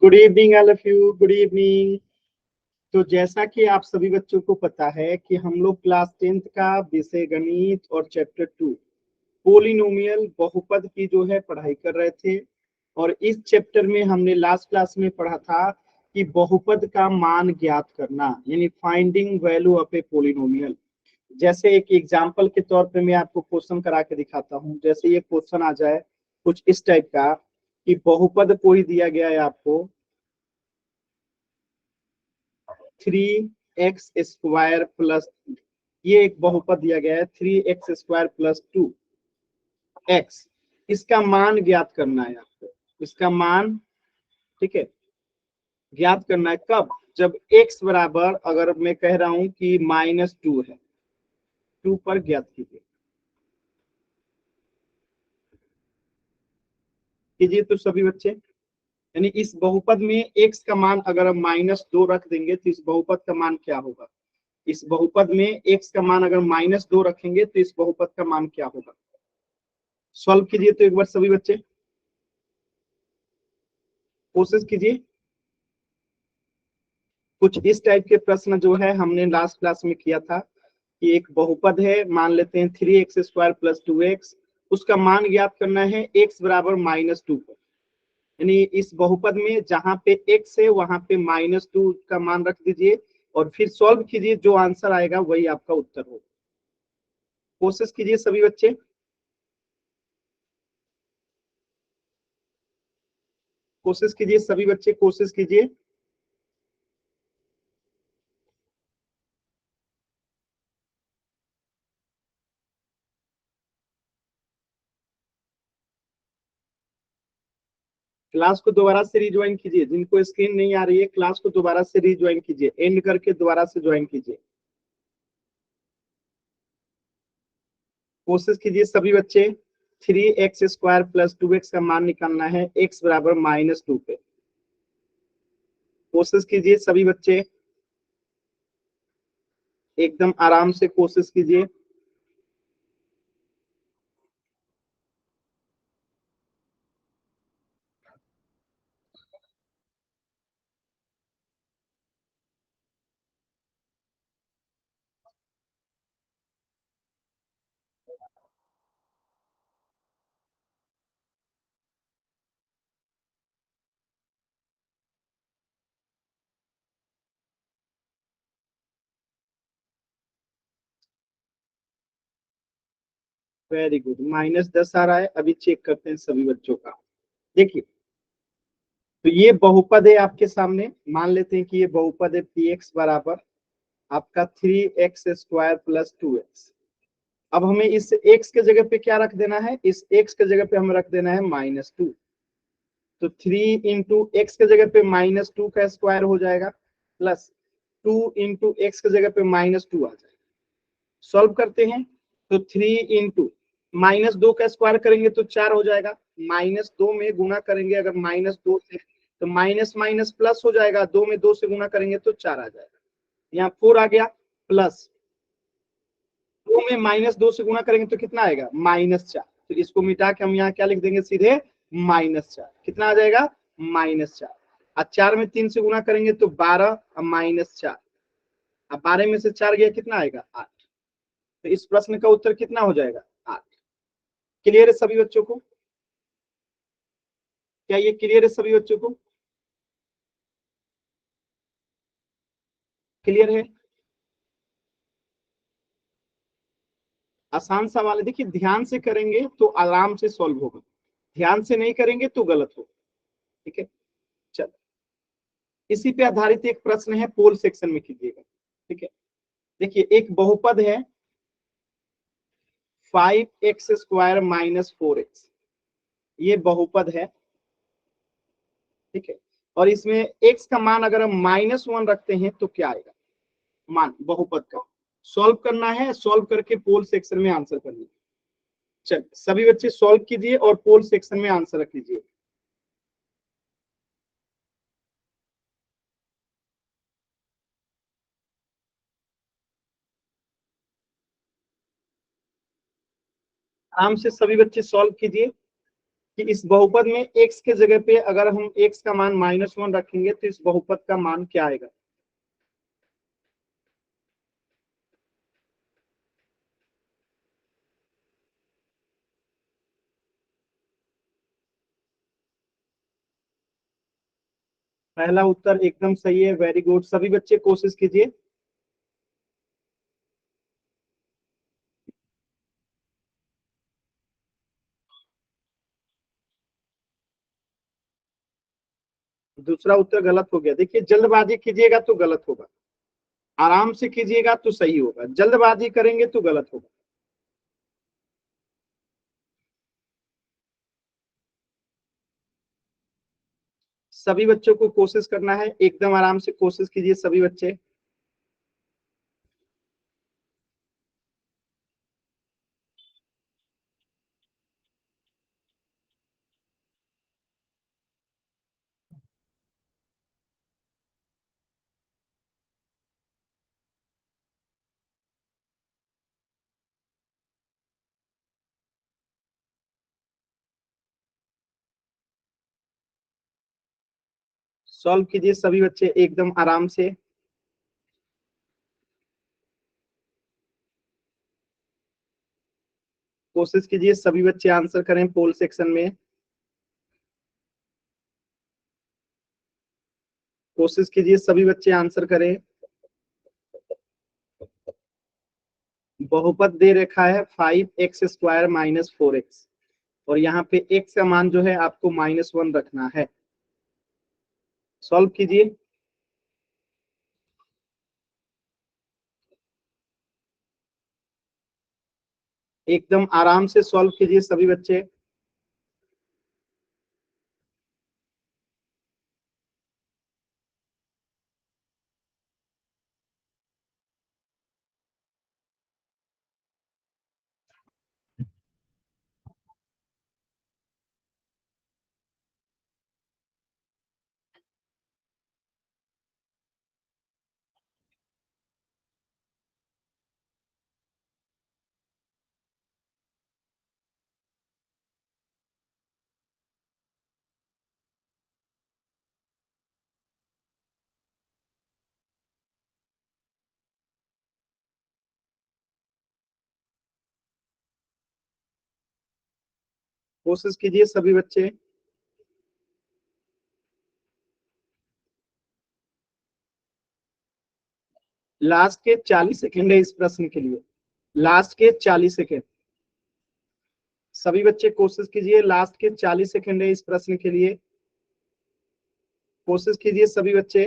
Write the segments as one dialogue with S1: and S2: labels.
S1: Good evening all of you, good evening. तो जैसा कि आप सभी बच्चों को पता है कि हम लोग क्लास 10th का विषय गणित और चैप्टर 2 पोलिनोमियल बहुपद की जो है पढ़ाई कर रहे थे। और इस चैप्टर में हमने लास्ट क्लास में पढ़ा था कि बहुपद का मान ज्ञात करना, यानी finding value of A polynomial. जैसे एक एग्जांपल के तौर पे मैं आपको क्वेश्चन करा के दिखाता हूँ। जैसे ये क्वेश्चन आ जाए कुछ इस टाइप का कि बहुपद कोई दिया गया है आपको 3x² प्लस, ये एक बहुपद दिया गया है 3x² प्लस 2x। इसका मान ज्ञात करना है आपको, इसका मान, ठीक है, ज्ञात करना है। कब? जब x बराबर, अगर मैं कह रहा हूं कि -2 है, 2 पर ज्ञात कीजिए तो सभी बच्चे, यानी इस बहुपद में x का मान अगर हम -2 रख देंगे तो इस बहुपद का मान क्या होगा। इस बहुपद में x का मान अगर -2 रखेंगे तो इस बहुपद का मान क्या होगा। सॉल्व कीजिए तो एक बार सभी बच्चे, कोशिश कीजिए। कुछ इस टाइप के प्रश्न जो है हमने लास्ट क्लास में किया था कि एक बहुपद है, मान लेते हैं 3x² प्लस 2x, उसका मान ज्ञात करना है x बराबर -2 पर। यानी इस बहुपद में जहां पे x है वहां पे -2 का मान रख दीजिए और फिर सॉल्व कीजिए, जो आंसर आएगा वही आपका उत्तर होगा। कोशिश कीजिए सभी बच्चे, कोशिश कीजिए सभी बच्चे, कोशिश कीजिए। क्लास को दोबारा से रिज्वाइन कीजिए, जिनको स्क्रीन नहीं आ रही है क्लास को दोबारा से रिज्वाइन कीजिए, एंड करके दोबारा से ज्वाइन कीजिए। कोशिश कीजिए सभी बच्चे। 3x² प्लस 2x का मान निकालना है x बराबर -2 पे। कोशिश कीजिए सभी बच्चे, एकदम आराम से कोशिश कीजिए। वेरी गुड, -10 आ रहा है। अभी चेक करते हैं सभी बच्चों का। देखिए, तो ये बहुपद है आपके सामने, मान लेते हैं कि ये बहुपद है px बराबर आपका 3x² प्लस 2x। अब हमें इस x के जगह पे क्या रख देना है, इस x के जगह पे हमें रख देना है -2। तो 3 इंटू एक्स के जगह पे -2 का स्क्वायर हो जाएगा, प्लस 2 इंटू एक्स के जगह पे -2 आ जाएगा। सॉल्व करते हैं तो 3 इंटू -2 का स्क्वायर करेंगे तो 4 हो जाएगा, -2 में गुना करेंगे अगर -2 से तो माइनस माइनस प्लस हो जाएगा, 2 में 2 से गुना करेंगे तो 4 आ जाएगा। यहाँ 4 आ गया, प्लस 2 में -2 से गुना करेंगे तो कितना आएगा, -4। तो इसको मिटा के हम यहाँ क्या लिख देंगे, सीधे -4। कितना आ जाएगा, -4। और 4 में 3 से गुना करेंगे तो 12 और -4। अब 12 में से 4 गया, कितना आएगा, 8। तो इस प्रश्न का उत्तर कितना हो जाएगा, 8। क्लियर है सभी बच्चों को? क्या ये क्लियर है सभी बच्चों को? क्लियर है? आसान सवाल है। देखिए, ध्यान से करेंगे तो आराम से सॉल्व होगा, ध्यान से नहीं करेंगे तो गलत होगा। ठीक है, चलो इसी पे आधारित एक प्रश्न है, पोल सेक्शन में कीजिएगा। ठीक है, देखिए एक बहुपद है 5x² माइनस 4x, ये बहुपद है। ठीक है, और इसमें x का मान अगर हम -1 रखते हैं तो क्या आएगा, मान बहुपद का। सॉल्व करना है, सॉल्व करके पोल सेक्शन में आंसर करना है। चल सभी बच्चे सॉल्व कीजिए और पोल सेक्शन में आंसर रख लीजिए। आराम से सभी बच्चे सॉल्व कीजिए। कि इस बहुपद में x के जगह पे अगर हम x का मान -1 रखेंगे तो इस बहुपद का मान क्या आएगा। पहला उत्तर एकदम सही है, वेरी गुड। सभी बच्चे कोशिश कीजिए। दूसरा उत्तर गलत हो गया। देखिए, जल्दबाजी कीजिएगा तो गलत होगा, आराम से कीजिएगा तो सही होगा, जल्दबाजी करेंगे तो गलत होगा। सभी बच्चों को कोशिश करना है, एकदम आराम से कोशिश कीजिए सभी बच्चे। सॉल्व कीजिए सभी बच्चे एकदम आराम से। कोशिश कीजिए सभी बच्चे आंसर करें पोल सेक्शन में। कोशिश कीजिए सभी बच्चे आंसर करें। बहुपद दे रखा है 5x² - 4x, और यहाँ पे x का मान जो है आपको -1 रखना है। सॉल्व कीजिए। एकदम आराम से सॉल्व कीजिए सभी बच्चे। कोशिश कीजिए सभी बच्चे। लास्ट के 40 सेकंड है इस प्रश्न के लिए, लास्ट के 40 सेकंड। सभी बच्चे कोशिश कीजिए, लास्ट के 40 सेकंड है इस प्रश्न के लिए। कोशिश कीजिए सभी बच्चे।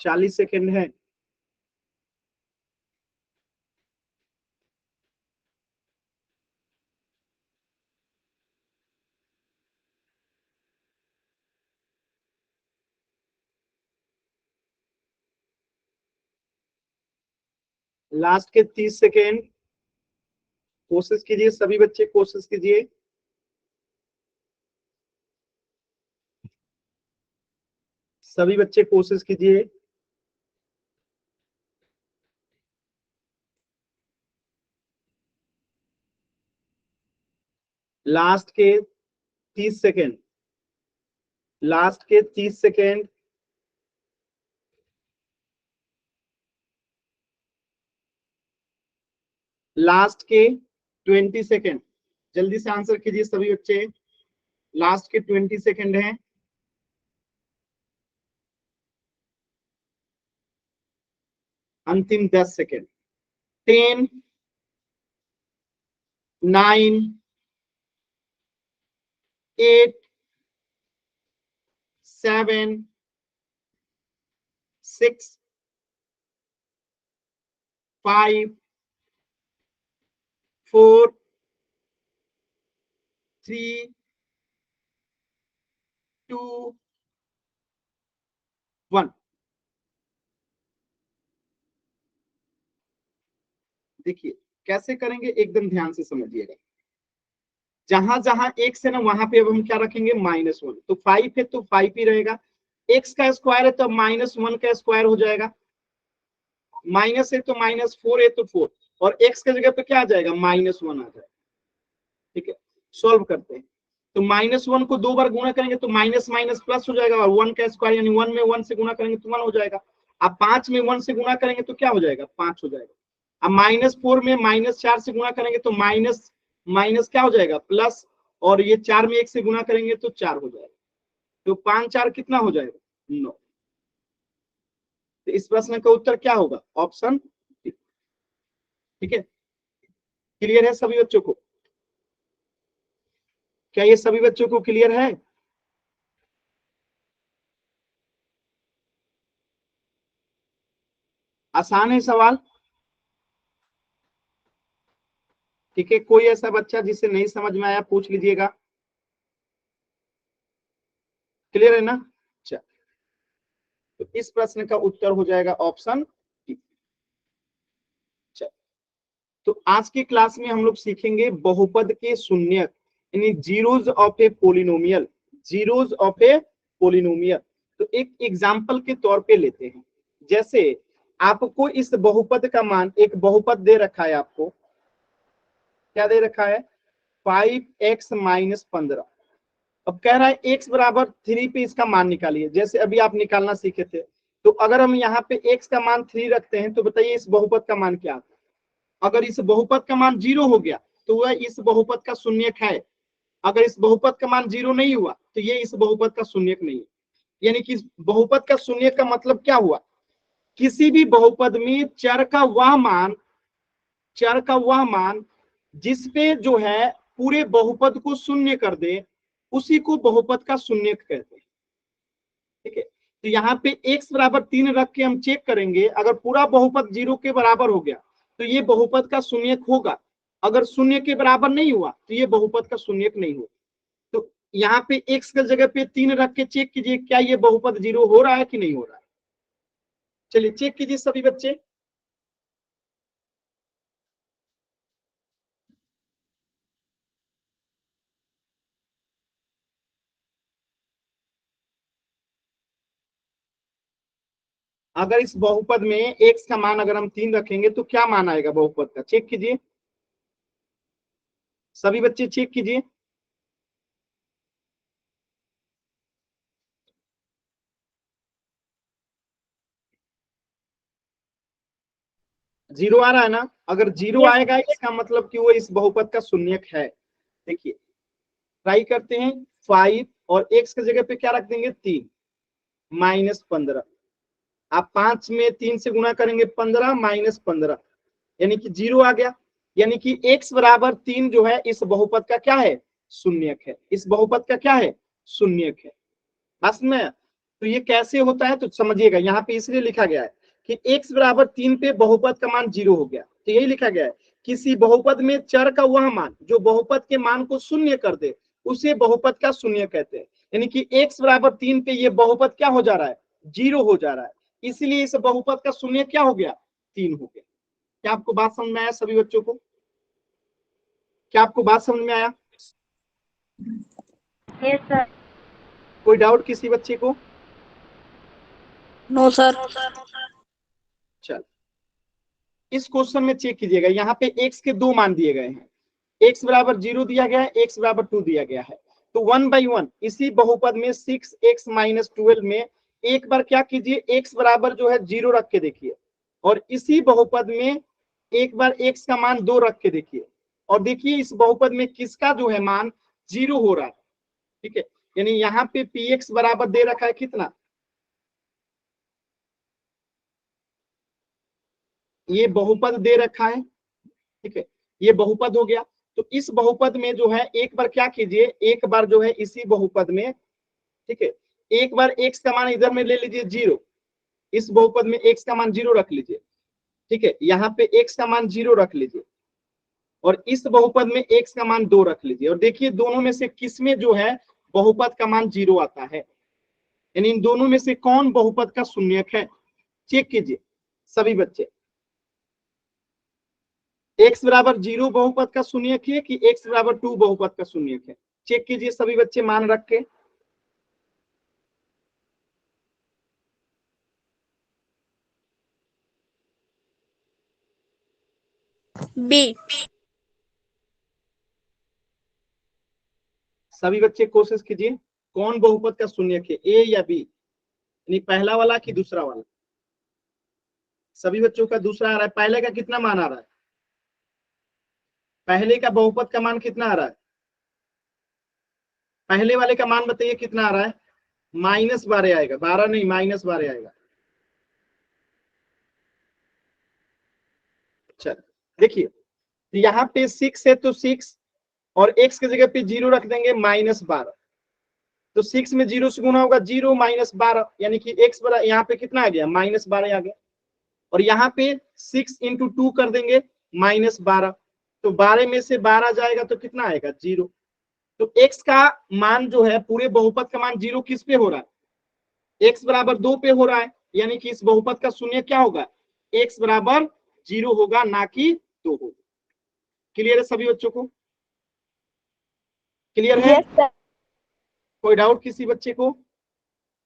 S1: 40 सेकंड है। लास्ट के 30 सेकेंड। कोशिश कीजिए सभी बच्चे, कोशिश कीजिए। सभी बच्चे कोशिश कीजिए। लास्ट के 30 सेकेंड। लास्ट के 30 सेकेंड। लास्ट के 20 सेकेंड। जल्दी से आंसर कीजिए सभी बच्चे। लास्ट के 20 सेकेंड है। अंतिम 10 सेकेंड। 10, 9, 8, 7, 6, 5, 4, 3, 2, 1। देखिए कैसे करेंगे, एकदम ध्यान से समझिएगा। जहां जहां एक्स है ना, वहां पे अब हम क्या रखेंगे, -1। तो 5 है तो 5 ही रहेगा। एक्स का स्क्वायर है तो -1 का स्क्वायर हो जाएगा। माइनस है तो -4 है तो 4, और x की जगह पे क्या आ जाएगा, -1 आ जाएगा। ठीक है, सॉल्व करते हैं। तो -1 को 2 बार गुणा करेंगे तो माइनस माइनस प्लस हो जाएगा, और 1 का स्क्वायर यानी 1 में 1 से गुणा करेंगे तो 1 हो जाएगा। अब 5 में 1 से गुणा करेंगे तो क्या हो जाएगा, 5 हो जाएगा। अब -4 में -4 से गुणा करेंगे तो माइनस माइनस क्या हो जाएगा, प्लस, और ये 4 में 1 से गुणा करेंगे तो 4 हो जाएगा। तो 5 4 कितना हो जाएगा, 9। तो इस प्रश्न का उत्तर क्या होगा, ऑप्शन डी। ठीक है, क्लियर है सभी बच्चों को? क्या ये सभी बच्चों को क्लियर है? आसान है सवाल? ठीक है, कोई ऐसा बच्चा जिसे नहीं समझ में आया पूछ लीजिएगा। क्लियर है ना? चल, तो इस प्रश्न का उत्तर हो जाएगा ऑप्शन डी। चल, तो आज की क्लास में हम लोग सीखेंगे बहुपद के शून्यक, यानी zeros of A polynomial. Zeros of A polynomial, तो एक एग्जांपल के तौर पे लेते हैं। जैसे आपको इस बहुपद का मान, एक बहुपद दे रखा है आपको, क्या दे रखा है, 5x - 15। अब कह रहा है x बराबर 3 पे इसका मान निकालिए, जैसे अभी आप निकालना सीखे थे। तो अगर हम यहाँ पे x का मान 3 रखते हैं तो बताइए इस बहुपद का मान क्या आता है। अगर इस बहुपद का मान 0 हो गया तो वह इस बहुपद का शून्यक है। अगर इस बहुपद का मान 0 नहीं हुआ तो ये इस बहुपद का शून्यक नहीं है। यानी कि इस बहुपद का शून्यक का मतलब क्या हुआ, किसी भी बहुपद में चर का वह मान, चर का वह मान जिसपे जो है पूरे बहुपद को शून्य कर दे, उसी को बहुपद का शून्यक कहते हैं। ठीक है, तो यहाँ पे x बराबर 3 रख के हम चेक करेंगे, अगर पूरा बहुपद 0 के बराबर हो गया तो ये बहुपद का शून्यक होगा। अगर शून्य के बराबर नहीं हुआ तो ये बहुपद का शून्यक नहीं होगा। तो यहाँ पे x की जगह पे 3 रख के चेक कीजिए, क्या ये बहुपद 0 हो रहा है कि नहीं हो रहा है। चलिए चेक कीजिए सभी बच्चे। अगर इस बहुपद में x का मान अगर हम 3 रखेंगे तो क्या मान आएगा बहुपद का, चेक कीजिए सभी बच्चे, चेक कीजिए। जीरो आ रहा है ना? अगर जीरो आएगा इसका मतलब कि वो इस बहुपद का शून्यक है। देखिए ट्राई करते हैं। 5 और x की जगह पे क्या रख देंगे, 3 -15। आप 5 में 3 से गुणा करेंगे 15 -15, यानी कि 0 आ गया। यानी कि x बराबर 3 जो है इस बहुपद का क्या है, शून्यक है। इस बहुपद का क्या है, शून्यक है। बस में तो ये कैसे होता है तो समझिएगा, यहाँ पे इसलिए लिखा गया है कि x बराबर 3 पे बहुपद का मान 0 हो गया, तो यही लिखा गया है। किसी बहुपद में चर का वह मान जो बहुपद के मान को शून्य कर दे, उसे बहुपद का शून्य कहते हैं। यानी कि x बराबर 3 पे ये बहुपद क्या हो जा रहा है, 0 हो जा रहा है। इसलिए इस बहुपद का शून्य क्या हो गया, 3 हो गया। क्या आपको बात समझ में आया सभी बच्चों को? क्या आपको बात समझ में आया?
S2: Yes sir.
S1: कोई डाउट किसी बच्चे को?
S2: No sir.
S1: चल, इस क्वेश्चन में चेक कीजिएगा, यहाँ पे x के 2 मान दिए गए हैं। x बराबर 0 दिया गया है, x बराबर 2 दिया गया है। तो 1/1 इसी बहुपद में 6x - 12 में एक बार क्या कीजिए, x बराबर जो है 0 रख के देखिए, और इसी बहुपद में एक बार x का मान 2 रख के देखिए, और देखिए इस बहुपद में किसका जो है मान 0 हो रहा है। ठीक है, यानी यहाँ पे px बराबर दे रखा है कितना, ये बहुपद दे रखा है। ठीक है, ये बहुपद हो गया। तो इस बहुपद में जो है एक बार क्या कीजिए, एक बार जो है इसी बहुपद में, ठीक है, एक बार x का मान इधर में ले लीजिए 0, इस बहुपद में x का मान 0 रख लीजिए। ठीक है, यहाँ पे x का मान 0 रख लीजिए, और इस बहुपद में x का मान 2 रख लीजिए, और देखिए दोनों में से किस में जो है बहुपद का मान 0 आता है, यानी इन दोनों में से कौन बहुपद का शून्यक है, चेक कीजिए सभी बच्चे। x बराबर 0 बहुपद का शून्यक है कि x बराबर 2 बहुपद का शून्यक है, चेक कीजिए सभी बच्चे मान रख के।
S2: बी।
S1: सभी बच्चे कोशिश कीजिए, कौन बहुपद का शून्यक है, ए या बी, यानी पहला वाला कि दूसरा वाला। सभी बच्चों का दूसरा आ रहा है, पहले का कितना मान आ रहा है? पहले का बहुपद का मान कितना आ रहा है? पहले वाले का मान बताइए कितना आ रहा है? -12 आएगा, 12 नहीं -12 आएगा। अच्छा देखिए, यहाँ पे 6 है तो 6 और x की जगह पे 0 रख देंगे, -12। तो 6 में 0 से गुना होगा 0 -12, यानी कि x बड़ा यहाँ पे कितना आ गया? -12 आ गया। और यहाँ पे 6 × 2 कर देंगे, -12। तो 12 में से 12 जाएगा तो कितना आएगा? 0। तो x का मान जो है, पूरे बहुपद का मान 0 किस पे हो रहा है? x बराबर 2 पे हो रहा है, यानी कि इस बहुपद का शून्य क्या होगा? x बराबर 0 होगा, ना कि 2 होगा। क्लियर है सभी बच्चों को? क्लियर है?
S2: Yes sir.
S1: कोई डाउट किसी बच्चे को?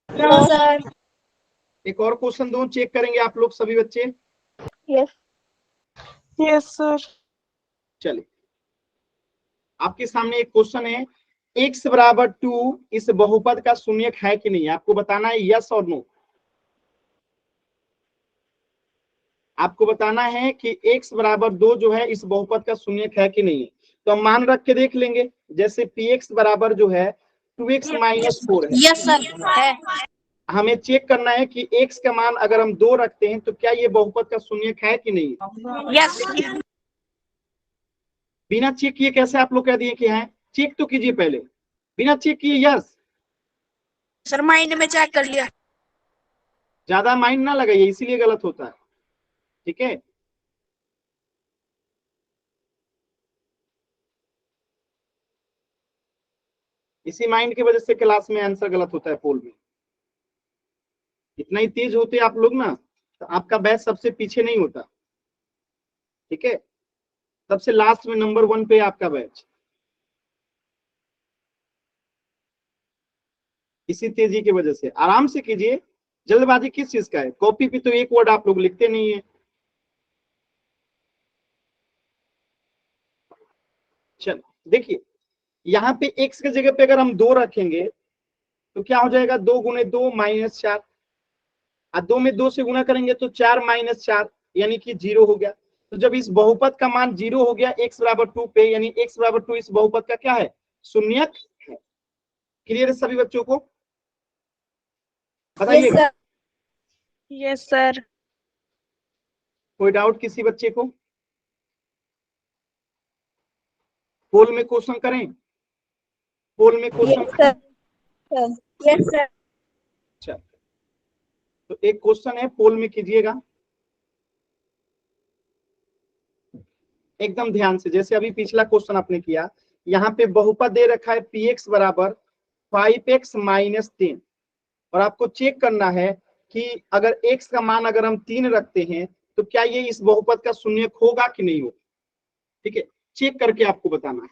S2: No sir.
S1: एक और क्वेश्चन दो, चेक करेंगे आप लोग सभी बच्चे।
S2: यस। Yes sir.
S1: चलिए, आपके सामने एक क्वेश्चन है, x बराबर 2 इस बहुपद का शून्यक है कि नहीं? आपको बताना है यस और नो। आपको बताना है कि x बराबर 2 जो है इस बहुपद का शून्यक है कि नहीं है। तो हम मान रख के देख लेंगे, जैसे px बराबर जो है 2x - 4 है।
S2: यस सर है।
S1: हमें चेक करना है कि x का मान अगर हम 2 रखते हैं तो क्या ये बहुपद का शून्यक है कि नहीं?
S2: यस।
S1: बिना चेक किए कैसे आप लोग कह दिए कि है? चेक तो कीजिए पहले, बिना चेक किए यस।
S2: सर माइंड में चेक कर लिया।
S1: ज्यादा माइंड ना लगाइए, इसीलिए गलत होता है। ठीक है, इसी माइंड की वजह से क्लास में आंसर गलत होता है पोल में। इतना ही तेज होते आप लोग ना, तो आपका बैच सबसे पीछे नहीं होता। ठीक है, सबसे लास्ट में नंबर 1 पे आपका बैच। इसी तेजी की वजह से आराम से कीजिए। जल्दबाजी किस चीज का है? कॉपी पे तो एक वर्ड आप लोग लिखते नहीं है। चल देखिए, यहाँ पे x की जगह पे अगर हम 2 रखेंगे तो क्या हो जाएगा? 2 × 2 -4, और 2 में 2 से गुना करेंगे तो 4 - 4, यानी कि 0 हो गया। तो जब इस बहुपद का मान 0 हो गया x बराबर 2 पे, यानी x बराबर 2 इस बहुपद का क्या है? शून्यक है। क्लियर है सभी बच्चों को?
S2: यस
S1: बताइएगा,
S2: सर। Yes sir.
S1: कोई डाउट किसी बच्चे को? पोल में क्वेश्चन करें, पोल में क्वेश्चन
S2: यस
S1: करें।
S2: सर। Yes sir.
S1: अच्छा, तो एक क्वेश्चन है, पोल में कीजिएगा एकदम ध्यान से, जैसे अभी पिछला क्वेश्चन आपने किया। यहाँ पे बहुपद दे रखा है px बराबर 5x - 10, और आपको चेक करना है कि अगर x का मान अगर हम 3 रखते हैं तो क्या ये इस बहुपद का शून्यक होगा कि नहीं होगा? ठीक है, चेक करके आपको बताना है।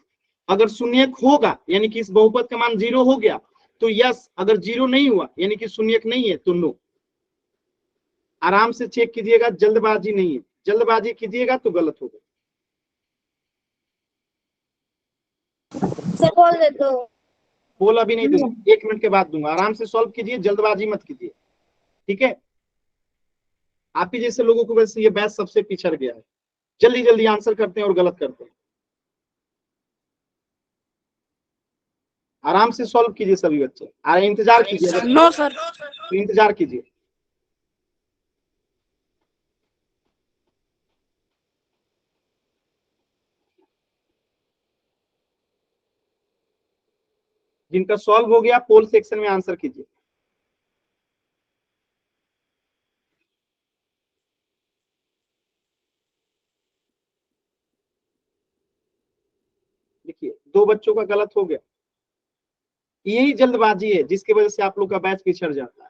S1: अगर शून्यक होगा यानी कि इस बहुपद का मान 0 हो गया तो यस, अगर 0 नहीं हुआ यानी कि शून्यक नहीं है तो नो। आराम से चेक कीजिएगा, जल्दबाजी नहीं है, जल्दबाजी कीजिएगा तो गलत होगा।
S2: सर बोल दे दो।
S1: बोल अभी नहीं दूंगा, 1 मिनट के बाद दूंगा। आराम से सॉल्व कीजिए, जल्दबाजी मत कीजिए। ठीक है, आप ही जैसे लोगों को वैसे ये बैच सबसे पिछड़ गया है, जल्दी जल्दी आंसर करते हैं और गलत करते हैं। आराम से सॉल्व कीजिए सभी बच्चे, इंतजार कीजिए।
S2: No sir.
S1: तो इंतजार कीजिए। जिनका सॉल्व हो गया पोल सेक्शन में आंसर कीजिए। देखिए, 2 बच्चों का गलत हो गया। यही जल्दबाजी है जिसकी वजह से आप लोग का बैच पिछड़ जाता है।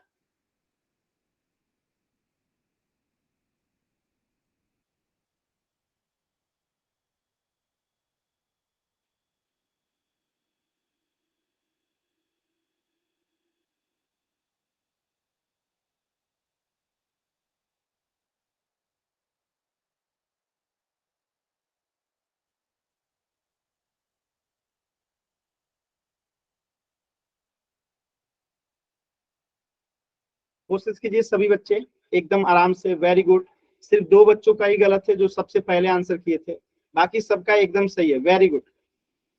S1: कोशिश कीजिए सभी बच्चे एकदम आराम से, वेरी गुड। सिर्फ 2 बच्चों का ही गलत है जो सबसे पहले आंसर किए थे, बाकी सबका एकदम सही है, वेरी गुड।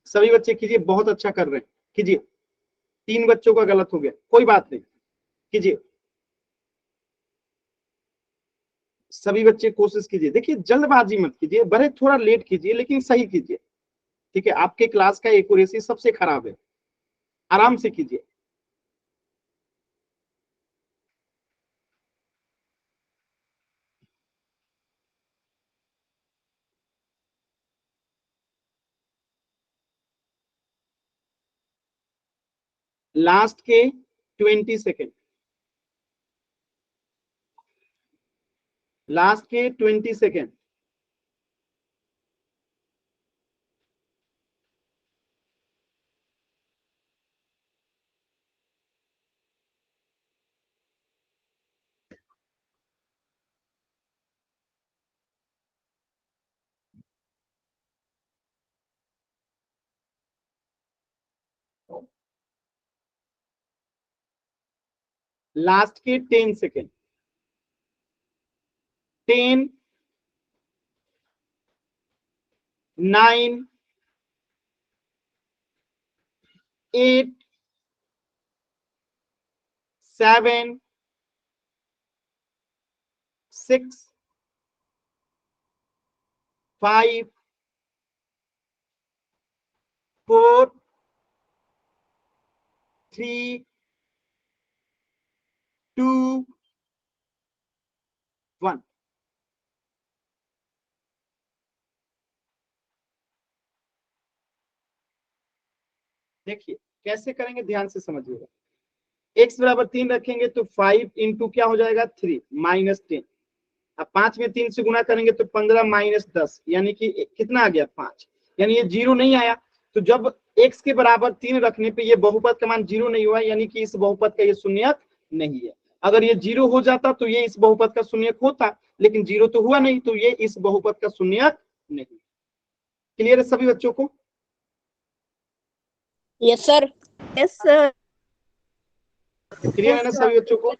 S1: सभी बच्चे कीजिए, बहुत अच्छा कर रहे हैं, कीजिए। 3 बच्चों का गलत हो गया, कोई बात नहीं, कीजिए सभी बच्चे, कोशिश कीजिए। देखिए जल्दबाजी मत कीजिए, भले थोड़ा लेट कीजिए लेकिन सही कीजिए, ठीक है। आपके क्लास का एक्यूरेसी सबसे खराब है, आराम से कीजिए। लास्ट के 20 सेकेंड, लास्ट के 20 सेकेंड। लास्ट के 10 सेकेंड, 10, 9, 8, 7, 6, 5, 4, 3, 2, 1। देखिए कैसे करेंगे, ध्यान से समझिएगा। x बराबर 3 रखेंगे तो 5 इंटू क्या हो जाएगा 3 माइनस 10। अब 5 में 3 से गुना करेंगे तो 15 माइनस 10, यानी कि कितना आ गया 5, यानी ये 0 नहीं आया। तो जब x के बराबर 3 रखने पे ये बहुपद का मान 0 नहीं हुआ, यानी कि इस बहुपद का ये शून्यक नहीं है। अगर ये 0 हो जाता तो ये इस बहुपद का शून्यक होता, लेकिन 0 तो हुआ नहीं, तो ये इस बहुपद का शून्यक नहीं। क्लियर है सभी बच्चों को?
S2: Yes sir. Yes sir.
S1: Clear है ना सभी बच्चों को?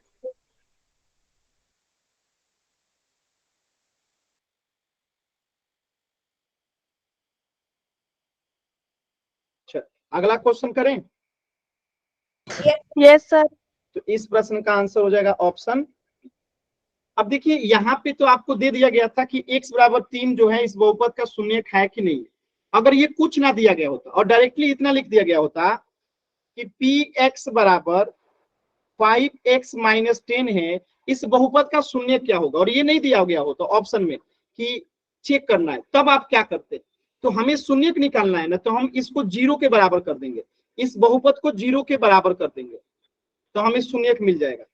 S1: अच्छा, अगला क्वेश्चन करें।
S2: Yes sir.
S1: तो इस प्रश्न का आंसर हो जाएगा ऑप्शन। अब देखिए यहाँ पे तो आपको दे दिया गया था कि x बराबर 3 जो है इस बहुपद का शून्यक है कि नहीं। अगर ये कुछ ना दिया गया होता और डायरेक्टली इतना लिख दिया गया होता कि px बराबर 5x माइनस 10 है, इस बहुपद का शून्यक क्या होगा, और ये नहीं दिया गया होता ऑप्शन में कि चेक करना है, तब आप क्या करते? तो हमें शून्यक निकालना है ना, तो हम इसको 0 के बराबर कर देंगे, इस बहुपद को 0 के बराबर कर देंगे, तो हमें शून्यक मिल जाएगा।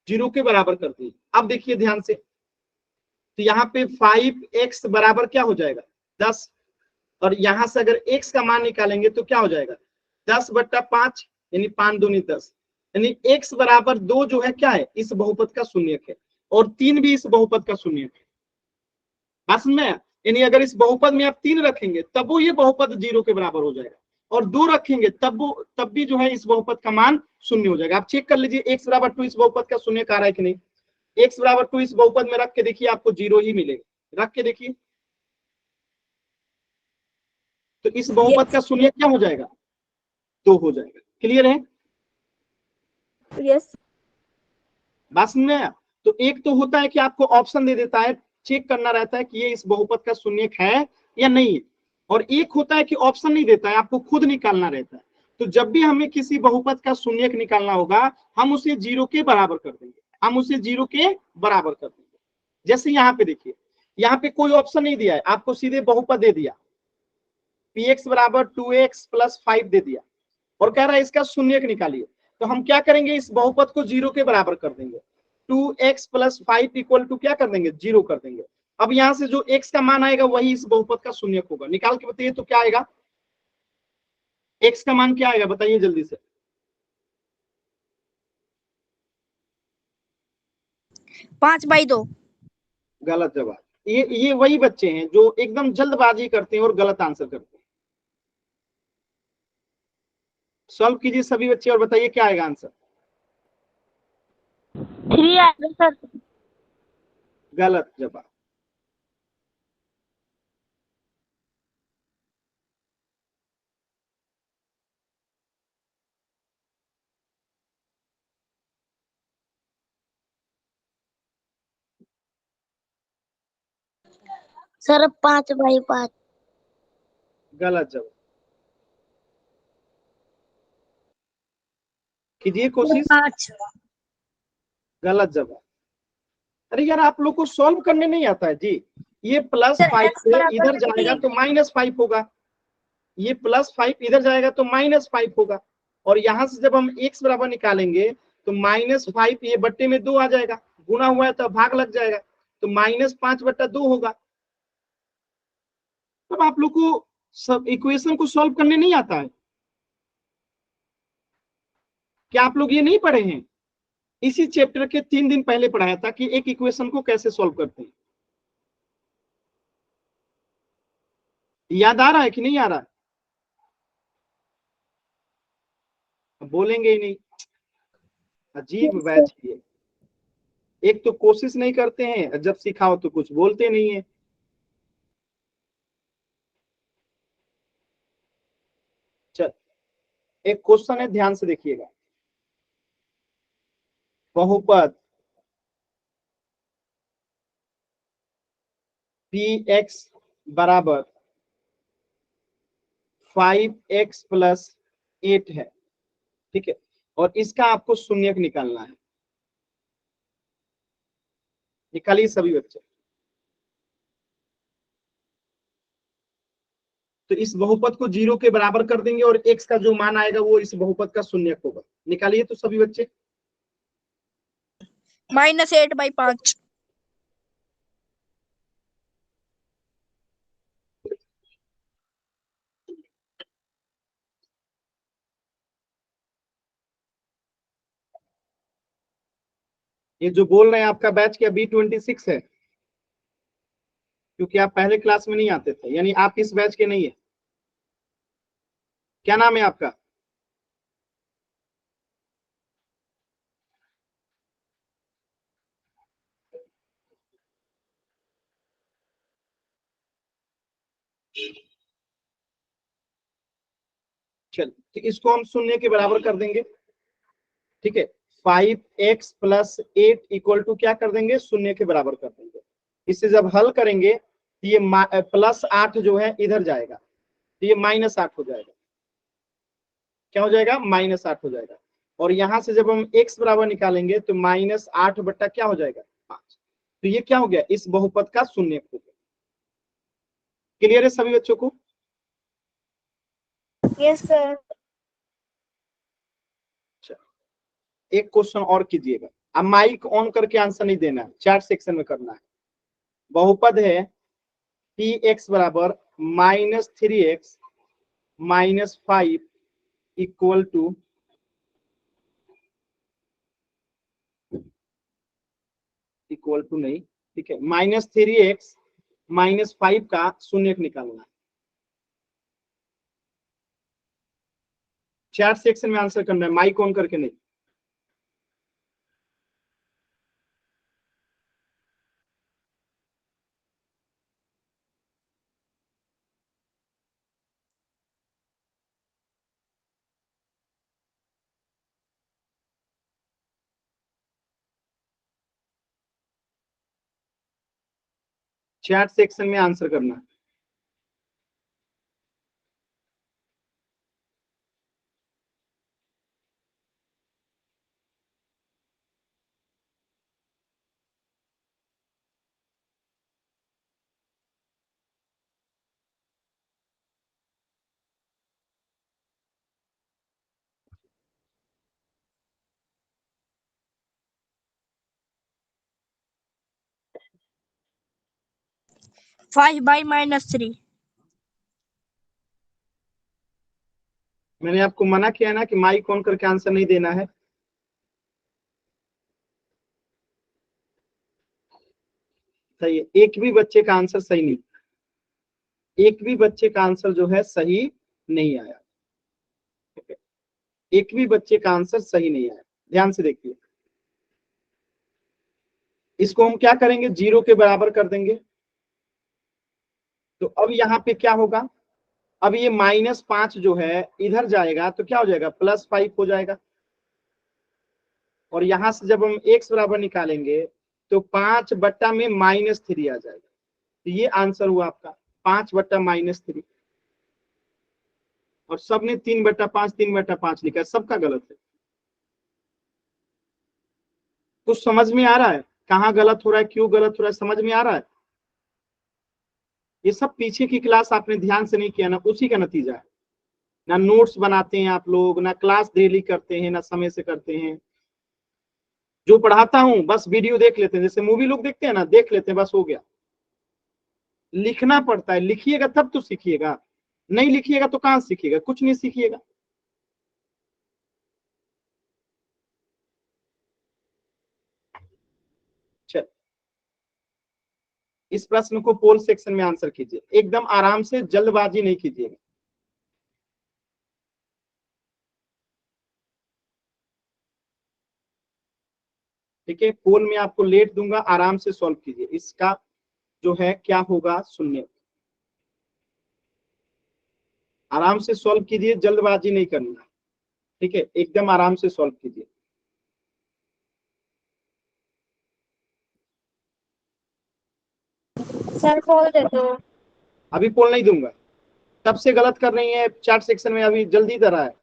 S1: 0 के बराबर कर दिए। अब देखिए ध्यान से, तो यहाँ पे 5x बराबर क्या हो जाएगा 10, और यहां से अगर x का मान निकालेंगे तो क्या हो जाएगा 10/5, यानी 5 दूनी 10, यानी x बराबर 2 जो है क्या है इस बहुपद का शून्यक है, और 3 भी इस बहुपद का शून्यक है। बात समझ में आया? यानी अगर इस बहुपद में आप 3 रखेंगे तब वो ये बहुपद 0 के बराबर हो जाएगा, और 2 रखेंगे तब भी जो है इस बहुपद का मान शून्य हो जाएगा। आप चेक कर लीजिए x बराबर 2 इस बहुपद का शून्य आ रहा है कि नहीं। x बराबर 2 इस बहुपद में रख के देखिए, आपको 0 ही मिलेगा, रख के देखिए। तो इस बहुपद का शून्य क्या हो जाएगा 2 हो जाएगा। क्लियर है?
S2: यस।
S1: बात समझ में आया? तो एक तो होता है कि आपको ऑप्शन दे देता है, चेक करना रहता है कि ये इस बहुपद का शून्यक है या नहीं है, और एक होता है कि ऑप्शन नहीं देता है, आपको खुद निकालना रहता है। तो जब भी हमें किसी बहुपद का शून्यक निकालना होगा, हम उसे 0 के बराबर कर देंगे, हम उसे 0 के बराबर कर देंगे। जैसे यहाँ पे देखिए, यहाँ पे कोई ऑप्शन नहीं दिया है, आपको सीधे बहुपद दे दिया, px बराबर 2x प्लस 5 दे दिया, और कह रहा है इसका शून्यक निकालिए। तो हम क्या करेंगे, इस बहुपद को 0 के बराबर कर देंगे, 2x प्लस 5 इक्वल टू क्या कर देंगे 0 कर देंगे। अब यहां से जो x का मान आएगा वही इस बहुपद का शून्यक होगा। निकाल के बताइए तो क्या आएगा, x का मान क्या आएगा बताइए जल्दी से।
S2: 5/2।
S1: गलत जवाब। ये वही बच्चे हैं जो एकदम जल्दबाजी करते हैं और गलत आंसर करते हैं। सॉल्व कीजिए सभी बच्चे और बताइए क्या आएगा आंसर।
S2: 3 आएगा सर।
S1: गलत जवाब।
S2: सर 5/5।
S1: गलत जवाब। कीजिए कोशिश।
S2: 5।
S1: गलत जवाब। अरे यार आप लोग को सॉल्व करने नहीं आता है जी। ये
S2: सर
S1: +5
S2: x
S1: से
S2: बराबर
S1: इधर जाएगा
S2: 3।
S1: तो -5 होगा, ये +5 इधर जाएगा तो -5 होगा, और यहां से जब हम x बराबर निकालेंगे तो -5 ये बट्टे में 2 आ जाएगा, गुना हुआ है तो भाग लग जाएगा, तो -5/2 होगा। तब आप लोग को सब इक्वेशन को सॉल्व करने नहीं आता है क्या? आप लोग ये नहीं पढ़े हैं? इसी चैप्टर के 3 दिन पहले पढ़ाया था कि एक इक्वेशन को कैसे सॉल्व करते हैं। याद आ रहा है कि नहीं आ रहा है? बोलेंगे ही नहीं। अजीब बैच है। एक तो कोशिश नहीं करते हैं, जब सिखाओ तो कुछ बोलते नहीं है। चल एक क्वेश्चन है, ध्यान से देखिएगा। बहुपद px बराबर 5x+8 है, ठीक है, और इसका आपको शून्यक निकालना है। निकालिए सभी बच्चे। तो इस बहुपद को 0 के बराबर कर देंगे और x का जो मान आएगा वो इस बहुपद का शून्यक होगा। निकालिए तो सभी बच्चे।
S2: -8/5।
S1: ये जो बोल रहे हैं आपका बैच क्या B26 है? क्योंकि आप पहले क्लास में नहीं आते थे, यानी आप इस बैच के नहीं है। क्या नाम है आपका? चल तो इसको हम शून्य के बराबर कर देंगे, ठीक है। 5x+8 = क्या कर देंगे? शून्य के बराबर कर देंगे। इसे जब हल करेंगे तो ये +8 जो है इधर जाएगा, तो ये -8 हो जाएगा। क्या हो जाएगा? -8 हो जाएगा। और यहां से जब हम x बराबर निकालेंगे तो -8 बट्टा क्या हो जाएगा? 5। तो ये क्या हो गया? इस बहुपद का शून्यक हो गया। क्लियर है सभी बच्चों को?
S2: Yes sir.
S1: एक क्वेश्चन और कीजिएगा। अब माइक ऑन करके आंसर नहीं देना है, चैट सेक्शन में करना है। बहुपद है px बराबर -3x -5 इक्वल टू नहीं, ठीक है, -3x -5 का शून्यक निकालना है। चैट सेक्शन में आंसर करना है, माइक ऑन करके नहीं। चैट सेक्शन में आंसर करना है।
S2: Five by -3।
S1: मैंने आपको मना किया ना कि माइक ऑन करके आंसर नहीं देना है। सही है, एक भी बच्चे का आंसर सही नहीं, एक भी बच्चे का आंसर जो है सही नहीं आया, ठीक है? एक भी बच्चे का आंसर सही नहीं आया। ध्यान से देखिए, इसको हम क्या करेंगे, 0 के बराबर कर देंगे। तो अब यहाँ पे क्या होगा, अब ये -5 जो है इधर जाएगा तो क्या हो जाएगा, +5 हो जाएगा। और यहां से जब हम x बराबर निकालेंगे तो 5 में -3 आ जाएगा। तो ये आंसर हुआ आपका 5/-3। और सबने 3/5 लिखा है, सबका गलत है। कुछ समझ में आ रहा है कहाँ गलत हो रहा है, क्यों गलत हो रहा है, समझ में आ रहा है? ये सब पीछे की क्लास आपने ध्यान से नहीं किया ना, उसी का नतीजा है। ना नोट्स बनाते हैं आप लोग, ना क्लास डेली करते हैं, ना समय से करते हैं। जो पढ़ाता हूं बस वीडियो देख लेते हैं, जैसे मूवी लोग देखते हैं ना, देख लेते हैं बस हो गया। लिखना पड़ता है, लिखिएगा तब तो सीखिएगा, नहीं लिखिएगा तो कहां सीखिएगा, कुछ नहीं सीखिएगा। चल, इस प्रश्न को पोल सेक्शन में आंसर कीजिए, एकदम आराम से, जल्दबाजी नहीं कीजिएगा। ठीक है, पोल में आपको लेट दूंगा, आराम से सॉल्व कीजिए। इसका जो है क्या होगा शून्य। आराम से सॉल्व कीजिए, जल्दबाजी नहीं करना। ठीक है, एकदम आराम से सॉल्व कीजिए।
S2: सर बोल दे दो।
S1: अभी पोल नहीं दूंगा, तब से गलत कर रही है चैट सेक्शन में, अभी जल्दी दे रहा है,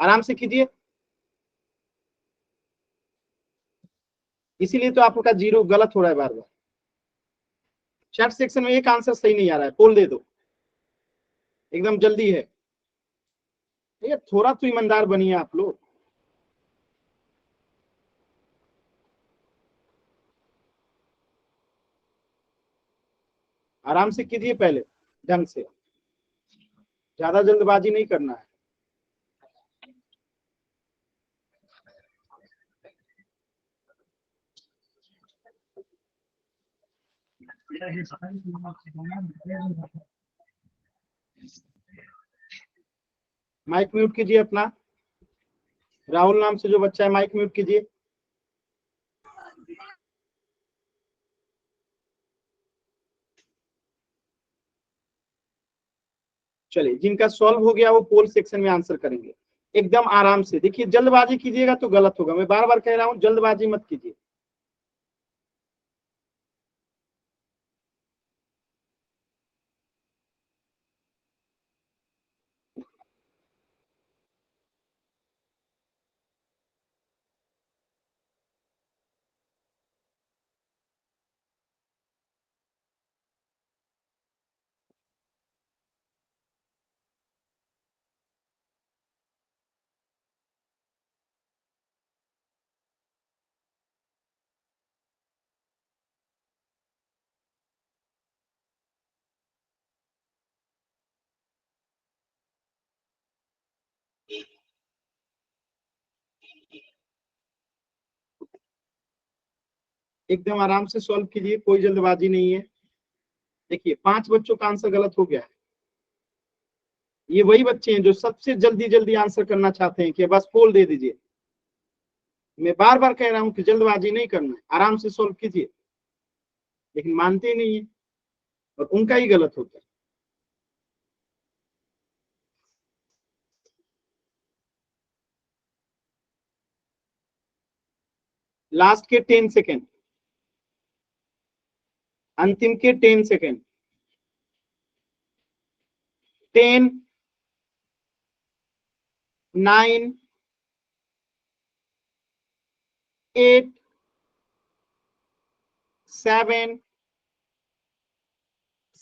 S1: आराम से कीजिए। इसीलिए तो आपका 0 गलत हो रहा है बार बार। चैट सेक्शन में एक आंसर सही नहीं आ रहा है, पोल दे दो, एकदम जल्दी है। ये थोड़ा तो ईमानदार बनिए आप लोग। आराम से कीजिए, पहले ढंग से, ज्यादा जल्दबाजी नहीं करना है। माइक म्यूट कीजिए अपना, राहुल नाम से जो बच्चा है माइक म्यूट कीजिए। चलिए, जिनका सॉल्व हो गया वो पोल सेक्शन में आंसर करेंगे, एकदम आराम से। देखिए, जल्दबाजी कीजिएगा तो गलत होगा, मैं बार बार कह रहा हूं, जल्दबाजी मत कीजिए। एकदम आराम से सॉल्व कीजिए, कोई जल्दबाजी नहीं है। देखिए, 5 बच्चों का आंसर गलत हो गया है। ये वही बच्चे हैं जो सबसे जल्दी जल्दी आंसर करना चाहते हैं कि बस पोल दे दीजिए। मैं बार बार कह रहा हूं कि जल्दबाजी नहीं करना है, आराम से सॉल्व कीजिए, लेकिन मानते ही नहीं है, और उनका ही गलत होता है। लास्ट के 10 सेकेंड, अंतिम के 10 सेकेंड। 10, 9, 8, 7,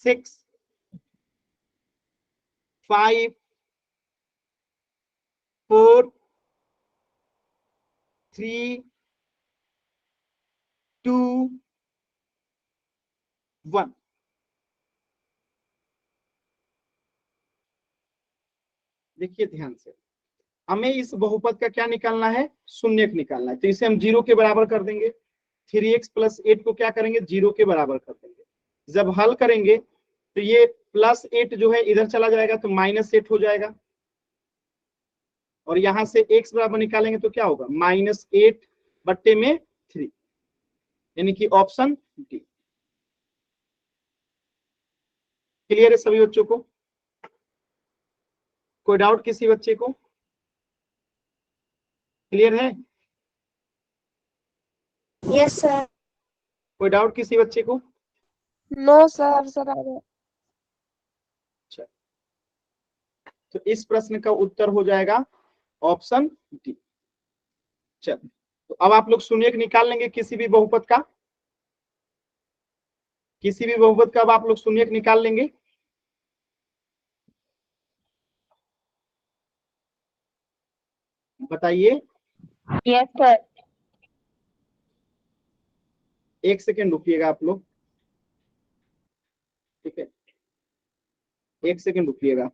S1: 6, 5, 4, 3, 2, 1। देखिए ध्यान से, हमें इस बहुपद का क्या निकालना है, शून्यक निकालना है। तो इसे हम 0 के बराबर कर देंगे। 3x + 8 को क्या करेंगे, 0 के बराबर कर देंगे। जब हल करेंगे तो ये +8 जो है इधर चला जाएगा तो -8 हो जाएगा। और यहां से x बराबर निकालेंगे तो क्या होगा, -8/3। यानी कि ऑप्शन डी। क्लियर है सभी बच्चों को? कोई डाउट किसी बच्चे को? क्लियर है?
S2: Yes sir.
S1: कोई डाउट किसी बच्चे को?
S2: No sir. सर आ गया।
S1: अच्छा, तो इस प्रश्न का उत्तर हो जाएगा ऑप्शन डी। चल, तो अब आप लोग शून्यक निकाल लेंगे किसी भी बहुपद का। किसी भी बहुपद का अब आप लोग शून्यक निकाल लेंगे। बताइए।
S2: Yes sir.
S1: 1 सेकेंड रुकिएगा आप लोग, ठीक है? 1 सेकेंड रुकिएगा।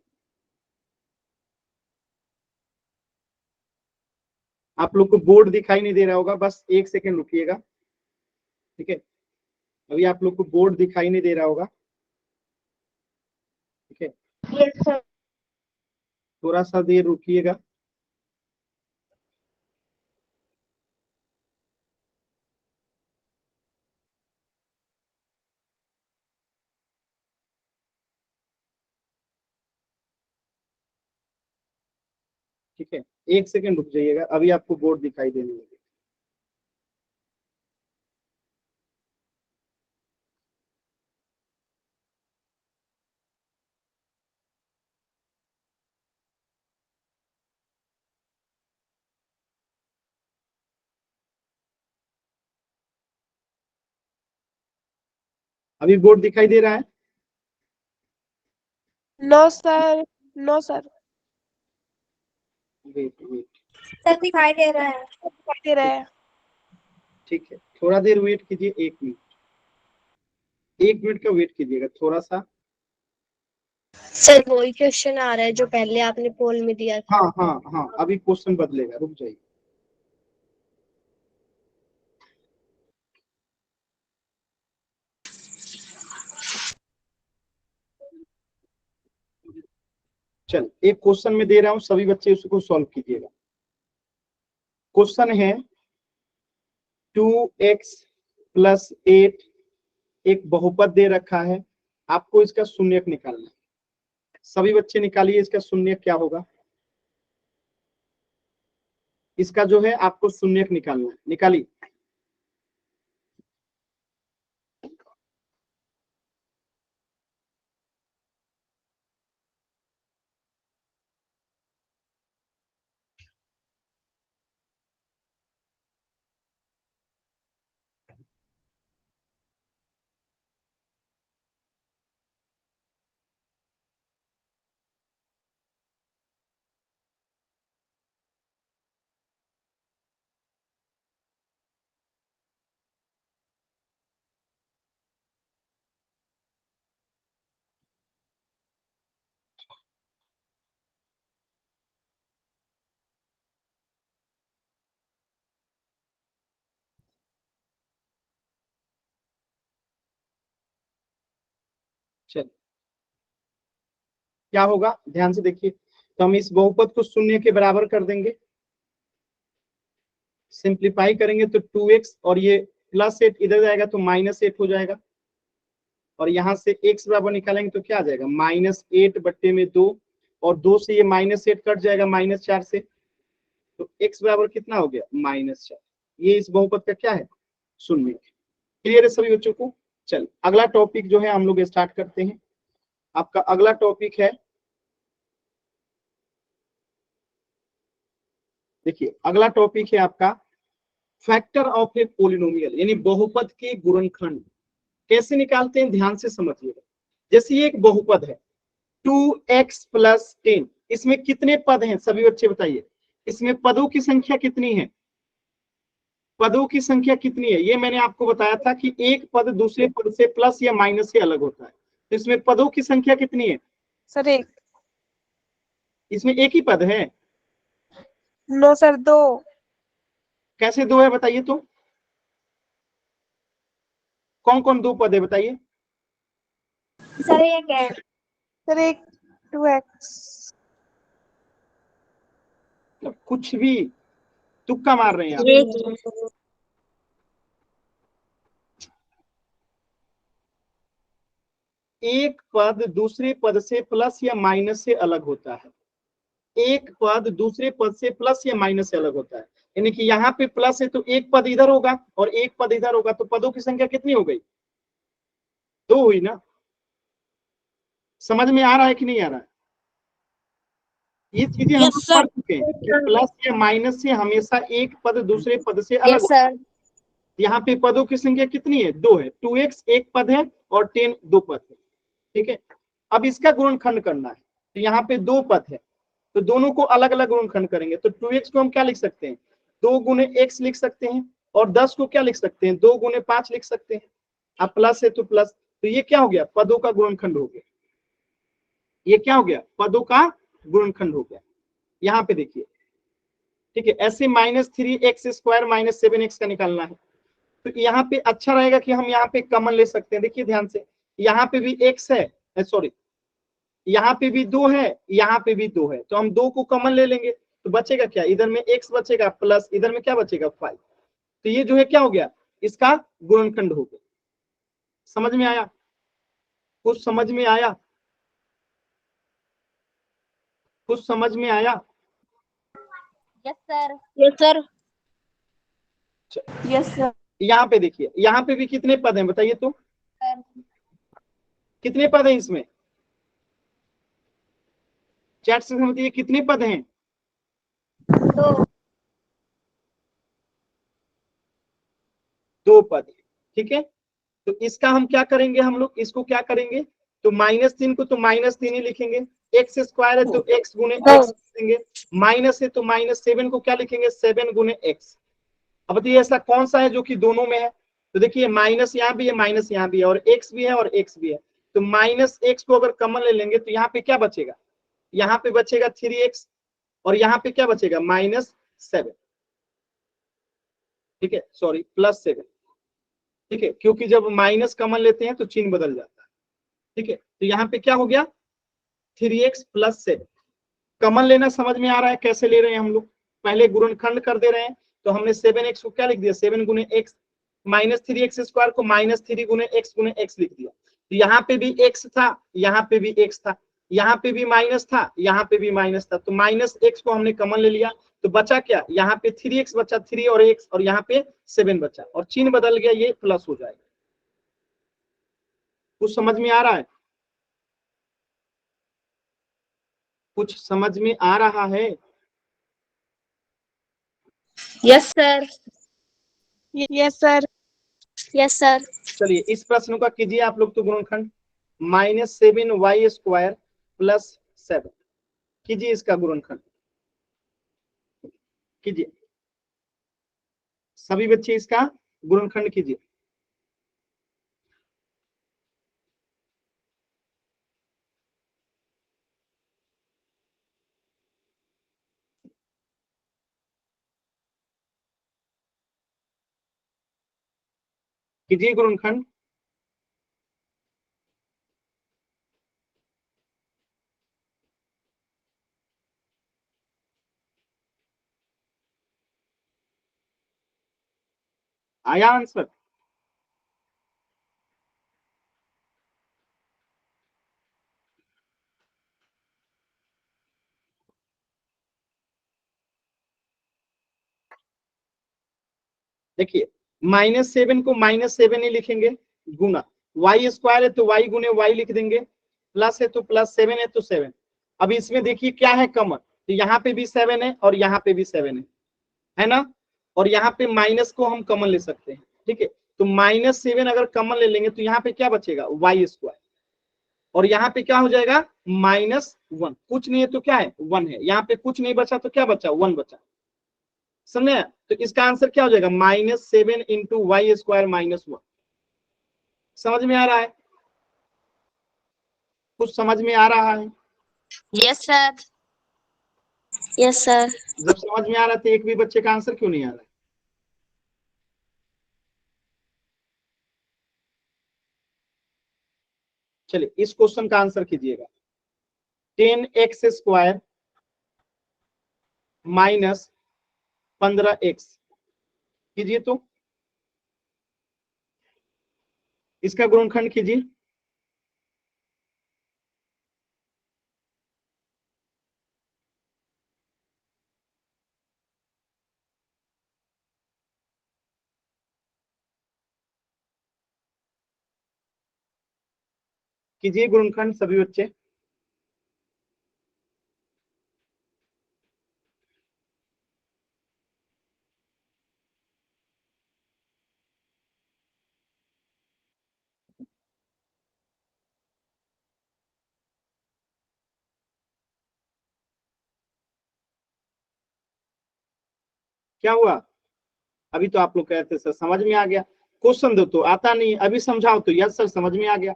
S1: आप लोग को बोर्ड दिखाई नहीं दे रहा होगा, बस 1 सेकेंड रुकिएगा, ठीक है? अभी आप लोग को बोर्ड दिखाई नहीं दे रहा होगा, ठीक है?
S2: Yes sir.
S1: थोड़ा सा देर रुकिएगा। ठीक है, 1 सेकेंड रुक जाइएगा, अभी आपको बोर्ड दिखाई देने लगे। अभी बोर्ड दिखाई दे रहा है?
S2: No sir. No sir.
S1: Wait wait,
S2: sir दिखाई दे रहा है। दिखाई दे रहा है।
S1: ठीक है, थोड़ा देर वेट कीजिए, 1 मिनट, 1 मिनट का वेट कीजिएगा थोड़ा सा।
S2: सर वही क्वेश्चन आ रहा है जो पहले आपने पोल में दिया था।
S1: हाँ हाँ हाँ, अभी क्वेश्चन बदलेगा, रुक जाइए। चल, एक क्वेश्चन में दे रहा हूं, सभी बच्चे उसको सॉल्व कीजिएगा। क्वेश्चन है 2x+8 एक बहुपद दे रखा है, आपको इसका शून्यक निकालना है। सभी बच्चे निकालिए इसका शून्यक क्या होगा। इसका जो है आपको शून्यक निकालना है, निकालिए। चल, क्या होगा ध्यान से देखिए। तो हम इस बहुपद को शून्य के बराबर कर देंगे, सिंप्लीफाई करेंगे तो 2x, और ये +8 इधर जाएगा तो -8 हो जाएगा, और यहाँ से x बराबर निकालेंगे तो क्या आ जाएगा, -8/2, और 2 से ये -8 कट जाएगा -4 से, तो x बराबर कितना हो गया, -4। ये इस बहुपद का क्या है, शून्य। क्लियर है सभी बच्चों को? चल, अगला टॉपिक जो है हम लोग स्टार्ट करते हैं। आपका अगला टॉपिक है, देखिए अगला टॉपिक है आपका फैक्टर ऑफ ए पोलिनोमियल, यानी बहुपद के गुणनखंड कैसे निकालते हैं, ध्यान से समझिएगा। जैसे ये एक बहुपद है 2x+10, इसमें कितने पद हैं सभी बच्चे बताइए। इसमें पदों की संख्या कितनी है, पदों की संख्या कितनी है, ये मैंने आपको बताया था कि एक पद दूसरे पद से प्लस या माइनस से अलग होता है। तो इसमें पदों की संख्या कितनी है,
S2: सर एक।
S1: इसमें एक ही पद है।
S2: नो सर दो।
S1: कैसे दो है बताइए तो, कौन कौन दो पद है बताइए।
S2: सर एक है। सर एक 2x।
S1: कुछ भी तुक्का मार रहे हैं आप।
S2: एक।
S1: एक पद दूसरे पद से प्लस या माइनस से अलग होता है। एक पद दूसरे पद से प्लस या माइनस से अलग होता है, यानी कि यहाँ पे प्लस है तो एक पद इधर होगा और एक पद इधर होगा, तो पदों की संख्या कितनी हो गई? 2 हुई ना। समझ में आ रहा है कि नहीं आ रहा है? ये चीजें हम लोग पढ़ चुके हैं कि प्लस या माइनस से हमेशा एक पद दूसरे पद से अलग होता है। यहाँ पे पदों की संख्या कितनी है? 2 है। 2x एक पद है और 10 दो पद है। ठीक है, अब इसका गुणनखंड करना है। तो यहाँ पे 2 पद है तो दोनों को अलग अलग गुणनखंड करेंगे। तो 2x को हम क्या लिख सकते हैं? 2 गुने x लिख सकते हैं, और 10 को क्या लिख सकते हैं? 2 गुने 5 लिख सकते हैं। अब प्लस है तो प्लस, तो ये क्या हो गया? पदों का गुणनखंड हो गया। ये क्या हो गया? पदों का गुणनखंड हो गया। यहाँ पे देखिए, ठीक है, ऐसे -3x² -7x का निकालना है। तो यहाँ पे अच्छा रहेगा कि हम यहाँ पे कॉमन ले सकते हैं। देखिए ध्यान से, यहाँ पे भी x है, सॉरी यहाँ पे भी 2 है, यहाँ पे भी 2 है, तो हम 2 को कॉमन ले लेंगे तो बचेगा क्या? इधर में x बचेगा प्लस इधर में क्या बचेगा? 5। तो ये जो है क्या हो गया? इसका गुणनखंड हो गया। समझ में आया? कुछ समझ में आया? कुछ समझ में आया?
S3: Yes sir. Yes sir. Yes sir.
S1: यहाँ पे देखिए, यहाँ पे भी कितने पद हैं बताइए तो? कितने पद हैं इसमें? चैट से बताइए कितने पद हैं? 2 पद। ठीक है, तो इसका हम क्या करेंगे? हम लोग इसको क्या करेंगे? तो -3 को तो -3 ही लिखेंगे। x² है तो x गुने x लिखेंगे, माइनस है तो -7 को क्या लिखेंगे? 7 गुने x। अब बताइए ऐसा कौन सा है जो कि दोनों में है? तो देखिए माइनस यहाँ भी है, माइनस यहाँ भी है, और x भी है और x भी है। तो -x को अगर कॉमन ले लेंगे तो यहाँ पे क्या बचेगा? यहाँ पे बचेगा 3x, और यहाँ पे क्या बचेगा? -7। ठीक है, सॉरी +7। ठीक है, क्योंकि जब माइनस कॉमन लेते हैं तो चिन्ह बदल जाता है। ठीक है, तो यहाँ पे क्या हो गया? 3x + 7। कॉमन लेना समझ में आ रहा है कैसे ले रहे हैं हम लोग? पहले गुणनखंड कर दे रहे हैं, तो हमने 7x को क्या लिख दिया? 7 गुने x, -3x² को -3 गुने x लिख दिया। तो यहाँ पे भी x था, यहाँ पे भी x था, यहाँ पे भी माइनस था, यहाँ पे भी माइनस था, तो -x को हमने कॉमन ले लिया। तो बचा क्या? यहाँ पे 3x बचा, 3 और x, और यहाँ पे 7 बचा, और चिन्ह बदल गया, ये प्लस हो जाएगा। कुछ समझ में आ रहा है? कुछ समझ में आ रहा है?
S3: Yes sir. Yes sir.
S2: Yes sir.
S1: चलिए इस प्रश्न का कीजिए आप लोग तो गुणनखंड। -7y² + 7 कीजिए इसका गुणनखंड, कीजिए सभी बच्चे, इसका गुणनखंड कीजिए। कीजिए गुणनखंड। आया आंसर? देखिए -7 को -7 ही लिखेंगे, गुना y² है तो y गुने y लिख देंगे, प्लस है तो +7 है तो 7। अब इसमें देखिए क्या है कॉमन, तो यहाँ पे भी 7 है और यहाँ पे भी 7 है ना, और यहाँ पे माइनस को हम कॉमन ले सकते हैं। ठीक है, तो -7 अगर कॉमन ले लेंगे तो यहाँ पे क्या बचेगा? y², और यहाँ पे क्या हो जाएगा? -1। कुछ नहीं है तो क्या है? 1 है। यहाँ पे कुछ नहीं बचा तो क्या बचा? 1 बचा। समझे? तो इसका आंसर क्या हो जाएगा? -7 × y² -1। समझ में आ रहा है? कुछ समझ में आ रहा है?
S3: Yes sir.
S2: Yes sir.
S1: जब समझ में आ रहा है तो एक भी बच्चे का आंसर क्यों नहीं आ रहा है? चलिए इस क्वेश्चन का आंसर कीजिएगा। 10x² - 15x कीजिए तो, इसका गुणनखंड कीजिए। कीजिए गुणनखंड सभी बच्चे। क्या हुआ? अभी तो आप लोग कहते सर समझ में आ गया, क्वेश्चन दो तो आता नहीं, अभी समझाओ तो यस सर समझ में आ गया।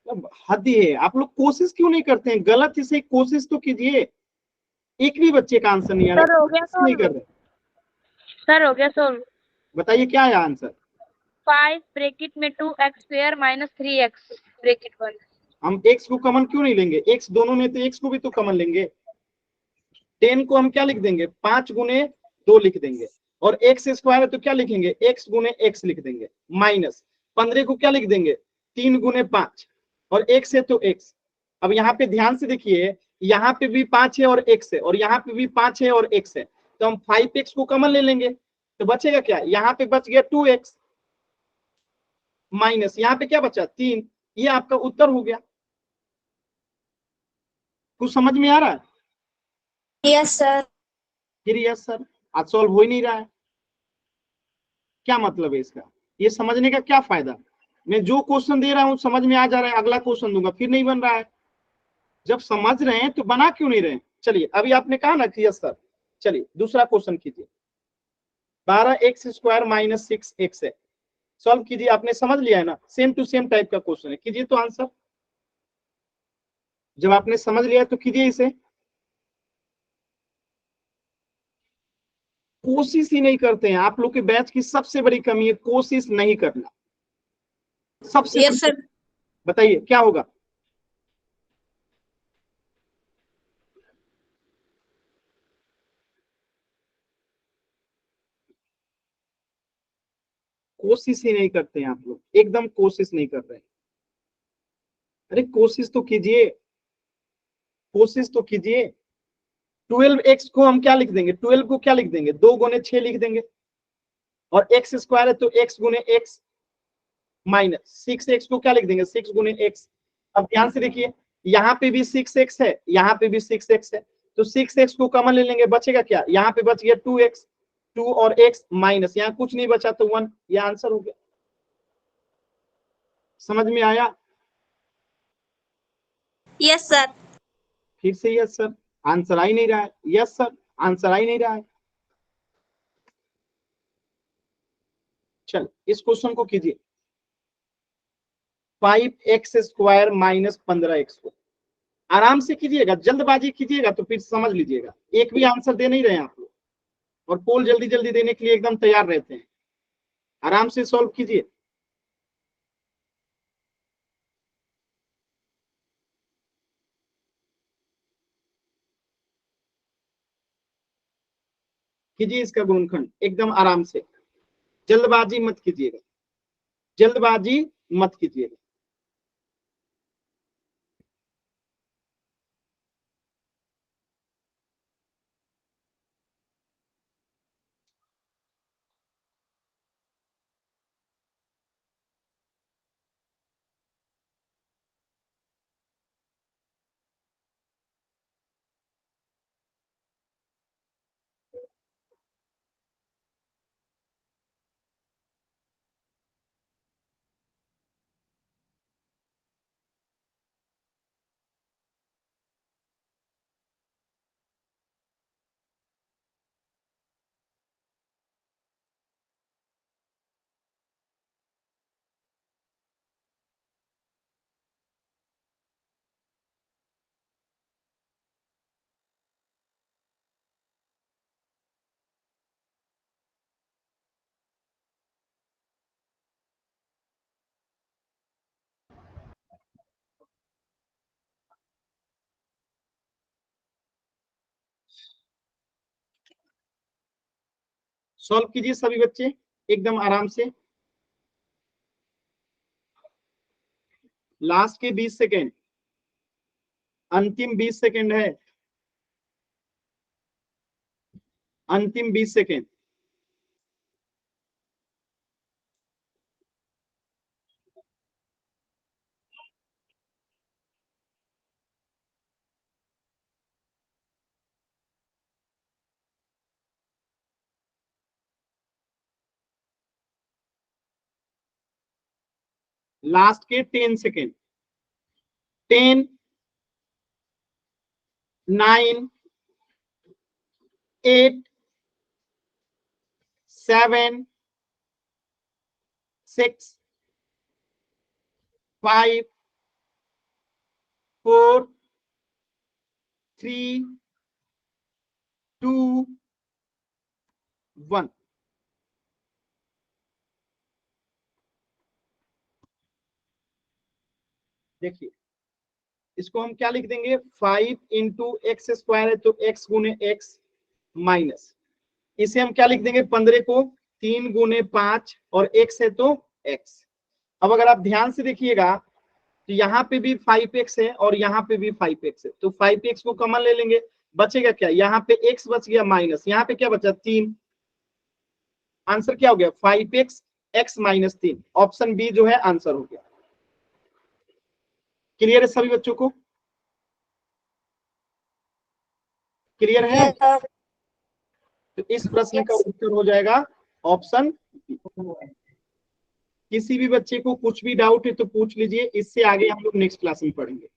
S1: अब हद ही है, आप लोग कोशिश क्यों नहीं करते हैं? गलत इसे कोशिश तो कीजिए। एक भी बच्चे का आंसर नहीं आ रहा
S3: सर हो गया
S1: है, नहीं कर
S3: सोल्व।
S1: रहे।
S3: सर हो गया सोल्व।
S1: बताइए क्या है आंसर?
S3: 5 ब्रैकेट में 2x square minus 3x bracket 1।
S1: हम x को कॉमन क्यों नहीं लेंगे? x दोनों में तो x को भी तो कॉमन लेंगे। 10 को हम क्या लिख देंगे? 5 गुने 2 लिख देंगे। और x स्क्वायर है तो क्या लिखेंगे? x गुने x लिख देंगे। माइनस 15 को क्या लिख देंगे? 3 गुने 5 और x है तो x। अब यहाँ पे ध्यान से देखिए, यहाँ पे भी 5 है और x है, और यहाँ पे भी 5 है और x है, तो हम 5x को कॉमन ले लेंगे, तो बचेगा क्या? यहाँ पे बच गया 2x माइनस यहाँ पे क्या बचा? 3। ये आपका उत्तर हो गया। कुछ समझ में आ रहा है?
S2: Yes sir.
S1: फिर यस सर, आज सॉल्व हो ही नहीं रहा है, क्या मतलब है इसका? ये समझने का क्या फायदा? मैं जो क्वेश्चन दे रहा हूं समझ में आ जा रहा है, अगला क्वेश्चन दूंगा फिर नहीं बन रहा है। जब समझ रहे हैं तो बना क्यों नहीं रहे? चलिए अभी आपने कहा ना कि यस सर, चलिए दूसरा क्वेश्चन कीजिए। 12x स्क्वायर माइनस 6x है, सॉल्व कीजिए। आपने समझ लिया है ना, सेम टू सेम टाइप का क्वेश्चन है, कीजिए तो आंसर। जब आपने समझ लिया तो कीजिए इसे। कोशिश ही नहीं करते हैं आप लोग के बैच की सबसे बड़ी कमी है, कोशिश नहीं करना, सबसे
S2: यस सर।
S1: बताइए क्या होगा? कोशिश ही नहीं करते हैं आप लोग, एकदम कोशिश नहीं कर रहे हैं। अरे कोशिश तो कीजिए, कोशिश तो कीजिए। 12x को हम क्या लिख देंगे? 12 को क्या लिख देंगे? 2 गुने 6 लिख देंगे, और x स्क्वायर है तो x गुने x माइनस 6x को क्या लिख देंगे? 6 गुने x। अब ध्यान से देखिए, यहाँ पे भी 6x है, यहाँ पे भी 6x है, तो 6x को कॉमन ले लेंगे, बचेगा क्या? यहाँ पे बच गया 2x, 2 और x माइनस यहाँ कुछ नहीं बचा तो 1। ये आंसर हो गया। समझ में आया?
S2: Yes sir.
S1: फिर से यस सर, आंसर आ ही नहीं रहा है। यस सर, आंसर आ ही नहीं रहा है। चल इस क्वेश्चन को कीजिए। 5x स्क्वायर माइनस 15x को आराम से कीजिएगा, जल्दबाजी कीजिएगा तो फिर समझ लीजिएगा, एक भी आंसर दे नहीं रहे हैं आप लोग, और पोल जल्दी जल्दी देने के लिए एकदम तैयार रहते हैं। आराम से सॉल्व कीजिए। कीजिए इसका गुणनखंड एकदम आराम से, जल्दबाजी मत कीजिएगा, जल्दबाजी मत कीजिएगा। सॉल्व कीजिए सभी बच्चे एकदम आराम से। लास्ट के 20 सेकेंड, अंतिम 20 सेकेंड है, अंतिम 20 सेकेंड। लास्ट के 10 सेकेंड, 10, 9, 8, 7, 6, 5, 4, 3, 2, 1। देखिए इसको हम क्या लिख देंगे, 5 इंटू एक्स स्क्वायर है तो x गुने एक्स माइनस, इसे हम क्या लिख देंगे, 15 को 3 गुने 5 और x है तो x। अब अगर आप ध्यान से देखिएगा तो यहाँ पे भी 5x है और यहाँ पे भी 5x है, तो 5x को कॉमन ले लेंगे, बचेगा क्या, यहाँ पे x बच गया माइनस, यहाँ पे क्या बचा 3, आंसर क्या हो गया 5x x minus 3, option B जो है आंसर हो गया। क्लियर है सभी बच्चों को, क्लियर है? तो इस प्रश्न का उत्तर हो जाएगा ऑप्शन बी। किसी भी बच्चे को कुछ भी डाउट है तो पूछ लीजिए, इससे आगे हम लोग नेक्स्ट क्लास में पढ़ेंगे।